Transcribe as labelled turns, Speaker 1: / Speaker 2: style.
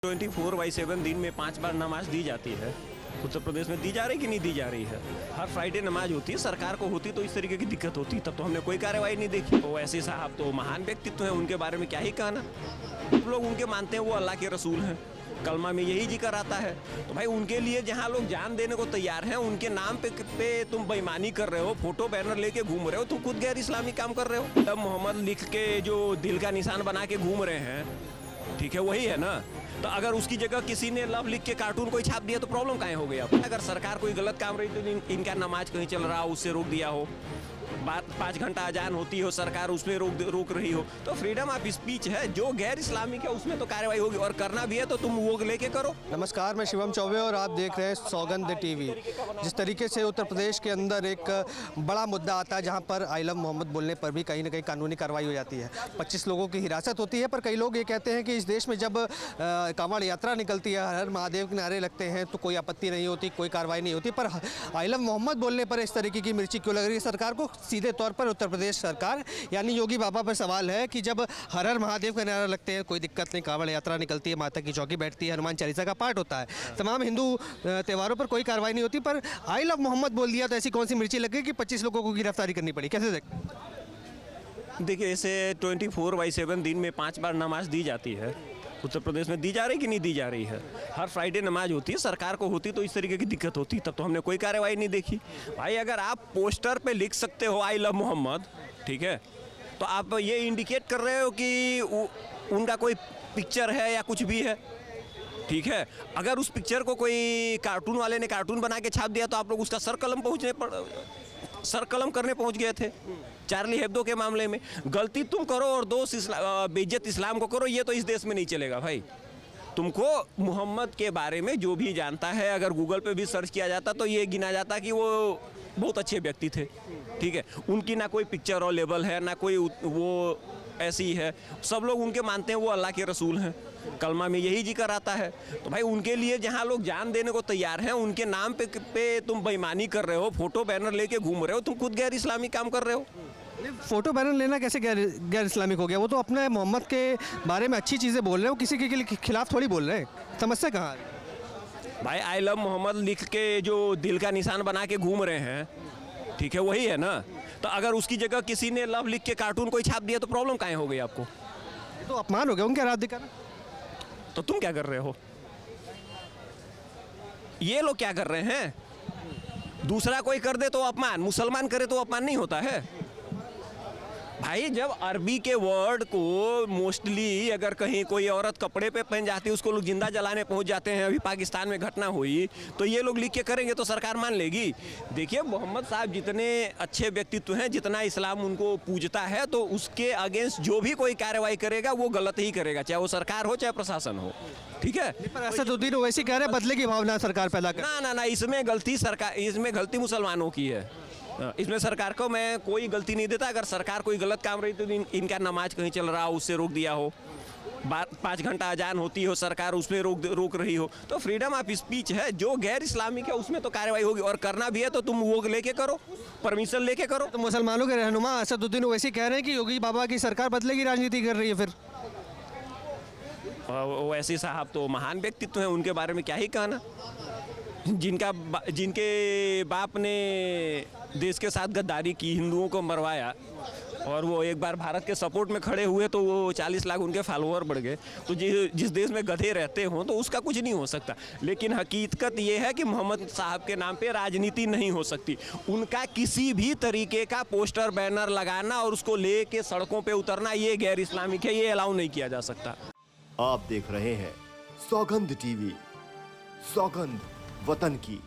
Speaker 1: 24/7 दिन में 5 बार नमाज दी जाती है। उत्तर प्रदेश में दी जा रही कि नहीं दी जा रही है। हर फ्राइडे नमाज होती है। सरकार को होती तो इस तरीके की दिक्कत होती, तब तो हमने कोई कार्रवाई नहीं देखी। तो ऐसे साहब तो महान व्यक्तित्व हैं, उनके बारे में क्या ही कहना। लोग उनके मानते हैं वो अल्लाह के रसूल हैं, कलमा में यही जिक्र आता है। तो भाई उनके लिए जहाँ लोग जान देने को तैयार हैं, उनके नाम पे तुम बेईमानी कर रहे हो, फोटो बैनर लेके घूम रहे हो, तुम खुद गैर इस्लामी काम कर रहे हो। तब मोहम्मद लिख के जो दिल का निशान बना के घूम रहे हैं, ठीक है, वही है ना। तो अगर उसकी जगह किसी ने लव लिख के कार्टून कोई छाप दिया तो प्रॉब्लम काहे हो गई आप? अगर सरकार कोई गलत काम रही तो इनका नमाज कहीं चल रहा हो उससे रोक दिया हो, 5 घंटा अजान होती हो सरकार उसमें रोक रही हो, तो फ्रीडम ऑफ स्पीच है। जो गैर इस्लामिक है उसमें तो कार्रवाई होगी, और करना भी है तो तुम वो लेके करो।
Speaker 2: नमस्कार, मैं शिवम चौबे और आप देख रहे हैं सौगंध टीवी। जिस तरीके से उत्तर प्रदेश के अंदर एक बड़ा मुद्दा आता है जहां पर आई लव मोहम्मद बोलने पर भी कहीं ना कहीं कानूनी कार्रवाई हो जाती है। 25 लोगों की हिरासत होती है, पर कई लोग ये कहते हैं कि इस देश में जब कांवड़ यात्रा निकलती है, हर महादेव के नारे लगते हैं तो कोई आपत्ति नहीं होती, कोई कार्रवाई नहीं होती। पर आई लव मोहम्मद बोलने पर इस तरीके की मिर्ची क्यों लग रही है सरकार को? सीधे तौर पर उत्तर प्रदेश सरकार यानी योगी बाबा पर सवाल है कि जब हर हर महादेव का नारा लगते हैं, कोई दिक्कत नहीं, कांवड़ यात्रा निकलती है, माता की चौकी बैठती है, हनुमान चालीसा का पाठ होता है, तमाम हिंदू त्योहारों पर कोई कार्रवाई नहीं होती, पर आई लव मोहम्मद बोल दिया तो ऐसी कौन सी मिर्ची लग गई कि 25 लोगों को गिरफ्तारी करनी पड़ी? कैसे
Speaker 1: देखिए, ऐसे 24/7 दिन में 5 बार नमाज दी जाती है। उत्तर प्रदेश में दी जा रही कि नहीं दी जा रही है। हर फ्राइडे नमाज होती है। सरकार को होती तो इस तरीके की दिक्कत होती, तब तो हमने कोई कार्रवाई नहीं देखी। भाई अगर आप पोस्टर पे लिख सकते हो आई लव मोहम्मद, ठीक है, तो आप ये इंडिकेट कर रहे हो कि उनका कोई पिक्चर है या कुछ भी है, ठीक है। अगर उस पिक्चर को कोई कार्टून वाले ने कार्टून बना के छाप दिया तो आप लोग उसका सर कलम करने पहुंच गए थे। चार्ली हेब्दो के मामले में गलती तुम करो और दोस्त बेइज्जत इस्लाम को करो, ये तो इस देश में नहीं चलेगा भाई। तुमको मोहम्मद के बारे में जो भी जानता है, अगर गूगल पे भी सर्च किया जाता तो ये गिना जाता कि वो बहुत अच्छे व्यक्ति थे, ठीक है। उनकी ना कोई पिक्चर और लेबल है, ना कोई वो ऐसी है। सब लोग उनके मानते हैं वो अल्लाह के रसूल हैं, कलमा में यही जिक्र आता है। तो भाई उनके लिए जहाँ लोग जान देने को तैयार हैं, उनके नाम पे तुम बेईमानी कर रहे हो, फोटो बैनर लेके घूम रहे हो, तुम खुद गैर इस्लामी काम कर रहे हो।
Speaker 2: फोटो बैनर लेना कैसे गैर इस्लामिक हो गया? वो तो अपने मोहम्मद के बारे में अच्छी चीज़ें बोल रहे हो, किसी के खिलाफ थोड़ी बोल रहे हैं। समस्या कहाँ है?
Speaker 1: भाई आई लव मोहम्मद लिख के जो दिल का निशान बना के घूम रहे हैं, ठीक है, वही है ना। तो अगर उसकी जगह किसी ने लव लिख के कार्टून कोई छाप दिया तो प्रॉब्लम काहे हो गई आपको?
Speaker 2: ये तो अपमान हो गया उनके आराध्य का।
Speaker 1: तो तुम क्या कर रहे हो? ये लोग क्या कर रहे हैं? दूसरा कोई कर दे तो अपमान, मुसलमान करे तो अपमान नहीं होता है भाई। जब अरबी के वर्ड को मोस्टली अगर कहीं कोई औरत कपड़े पे पहन जाती है, उसको लोग जिंदा जलाने पहुंच जाते हैं, अभी पाकिस्तान में घटना हुई, तो ये लोग लिख के करेंगे तो सरकार मान लेगी? देखिए, मोहम्मद साहब जितने अच्छे व्यक्तित्व हैं, जितना इस्लाम उनको पूजता है, तो उसके अगेंस्ट जो भी कोई कार्रवाई करेगा वो गलत ही करेगा, चाहे वो सरकार हो चाहे प्रशासन हो, ठीक है।
Speaker 2: पर असदुद्दीन ओवैसी कह रहे हैं बदले की भावना सरकार पैदा कर।
Speaker 1: ना, इसमें गलती मुसलमानों की है। इसमें सरकार को मैं कोई गलती नहीं देता। अगर सरकार कोई गलत काम रही तो इनका नमाज कहीं चल रहा हो उससे रोक दिया हो, 5 घंटा अजान होती हो सरकार उसमें रोक रही हो, तो फ्रीडम ऑफ स्पीच है। जो गैर इस्लामिक है उसमें तो कार्रवाई होगी, और करना भी है तो तुम वो लेके करो, परमिशन लेके करो।
Speaker 2: तो मुसलमानों के रहनुमा असदुद्दीन ओवैसी कह रहे हैं कि योगी बाबा की सरकार बदले की राजनीति कर रही है। फिर
Speaker 1: ओवैसी साहब तो महान व्यक्तित्व हैं, उनके बारे में क्या ही कहना। जिनके बाप ने देश के साथ गद्दारी की, हिंदुओं को मरवाया, और वो एक बार भारत के सपोर्ट में खड़े हुए तो वो 40 लाख उनके फॉलोअर बढ़ गए। तो जिस देश में गधे रहते हों तो उसका कुछ नहीं हो सकता। लेकिन हकीकत ये है कि मोहम्मद साहब के नाम पे राजनीति नहीं हो सकती। उनका किसी भी तरीके का पोस्टर बैनर लगाना और उसको ले के सड़कों पर उतरना, ये गैर इस्लामिक है, ये अलाउ नहीं किया जा सकता।
Speaker 3: आप देख रहे हैं सौगंध टीवी, सौगंध वतन की।